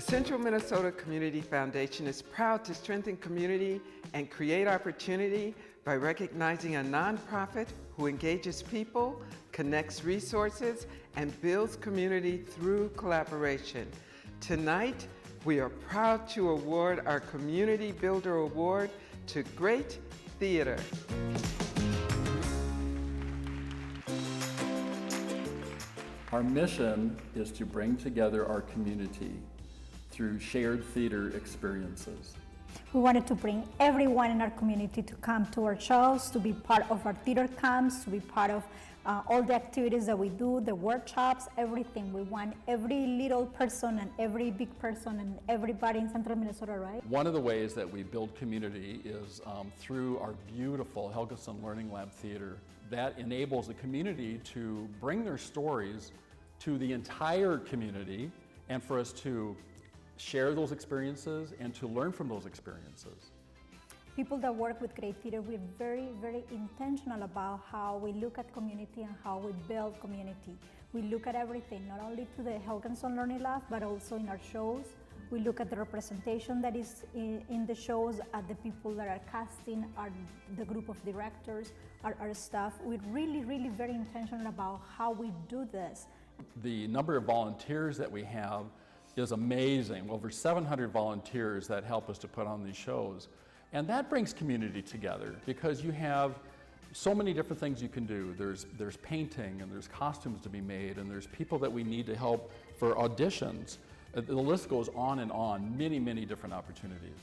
Central Minnesota Community Foundation is proud to strengthen community and create opportunity by recognizing a nonprofit who engages people, connects resources, and builds community through collaboration. Tonight, we are proud to award our Community Builder Award to Great Theater. Our mission is to bring together our community through shared theater experiences. We wanted to bring everyone in our community to come to our shows, to be part of our theater camps, to be part of all the activities that we do, the workshops, everything. We want every little person and every big person and everybody in Central Minnesota, right? One of the ways that we build community is through our beautiful Helgeson Learning Lab Theater. That enables the community to bring their stories to the entire community and for us to share those experiences and to learn from those experiences. People that work with Great Theater, we're very, very intentional about how we look at community and how we build community. We look at everything, not only to the Helgeson Learning Lab, but also in our shows. We look at the representation that is in the shows, at the people that are casting, the group of directors, our staff. We're really, really very intentional about how we do this. The number of volunteers that we have is amazing. Over 700 volunteers that help us to put on these shows. And that brings community together because you have so many different things you can do. There's painting and there's costumes to be made and there's people that we need to help for auditions. The list goes on, many, many different opportunities.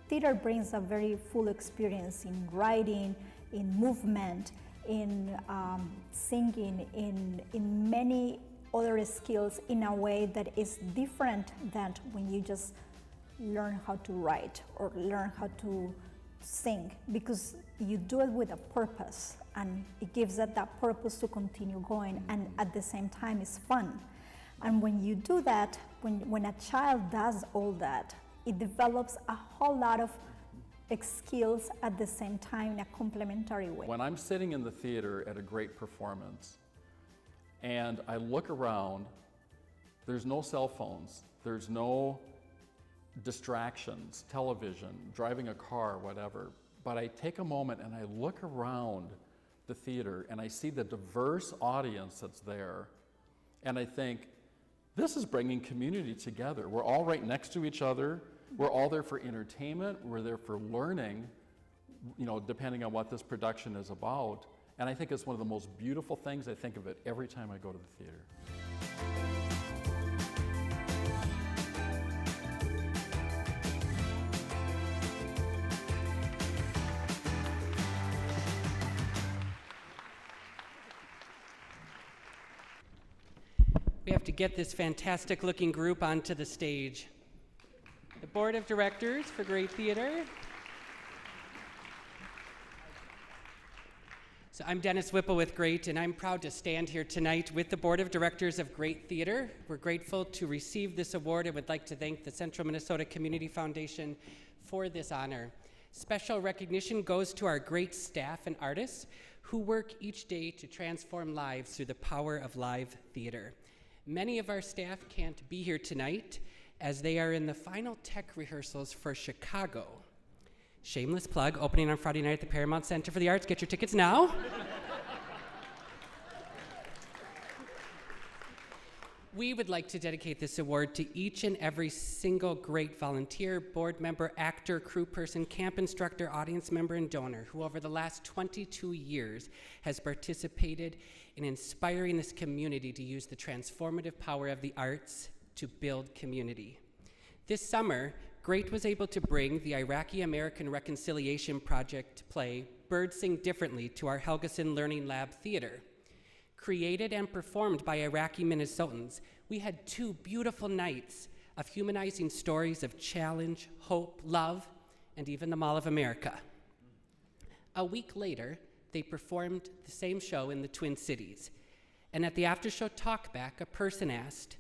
Theater brings a very full experience in writing, in movement, in singing, in many other skills in a way that is different than when you just learn how to write or learn how to sing, because you do it with a purpose and it gives it that purpose to continue going, and at the same time it's fun. And when you do that, when a child does all that, it develops a whole lot of skills at the same time in a complementary way. When I'm sitting in the theater at a great performance and I look around, there's no cell phones, there's no distractions, television, driving a car, whatever. But I take a moment and I look around the theater and I see the diverse audience that's there. And I think, this is bringing community together. We're all right next to each other. We're all there for entertainment. We're there for learning, depending on what this production is about. And I think it's one of the most beautiful things. I think of it every time I go to the theater. We have to get this fantastic looking group onto the stage. The Board of Directors for Great Theater. So I'm Dennis Whipple with Great, and I'm proud to stand here tonight with the Board of Directors of Great Theater. We're grateful to receive this award and would like to thank the Central Minnesota Community Foundation for this honor. Special recognition goes to our great staff and artists who work each day to transform lives through the power of live theater. Many of our staff can't be here tonight as they are in the final tech rehearsals for Chicago. Shameless plug, opening on Friday night at the Paramount Center for the Arts. Get your tickets now. We would like to dedicate this award to each and every single great volunteer, board member, actor, crew person, camp instructor, audience member, and donor who over the last 22 years has participated in inspiring this community to use the transformative power of the arts to build community. This summer, Great was able to bring the Iraqi-American Reconciliation Project play Birds Sing Differently to our Helgeson Learning Lab Theater. Created and performed by Iraqi Minnesotans, we had 2 beautiful nights of humanizing stories of challenge, hope, love, and even the Mall of America. A week later, they performed the same show in the Twin Cities. And at the after-show talkback, a person asked,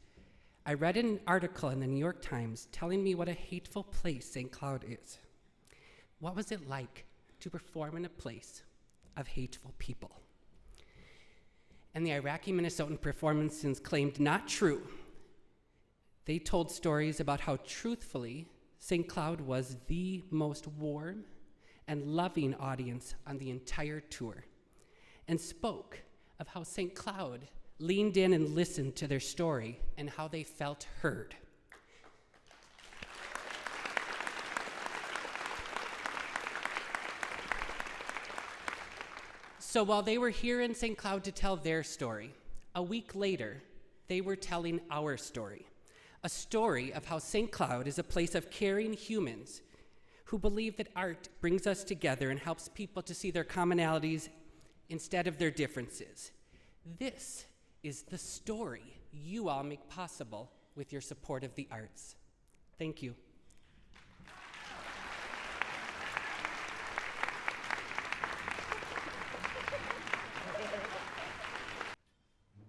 I read an article in the New York Times telling me what a hateful place St. Cloud is. What was it like to perform in a place of hateful people? And the Iraqi Minnesotan performance claimed not true They told stories about how truthfully St. Cloud was the most warm and loving audience on the entire tour, and spoke of how St. Cloud leaned in and listened to their story and how they felt heard. So while they were here in St. Cloud to tell their story, a week later, they were telling our story, a story of how St. Cloud is a place of caring humans who believe that art brings us together and helps people to see their commonalities instead of their differences. This is the story you all make possible with your support of the arts. Thank you.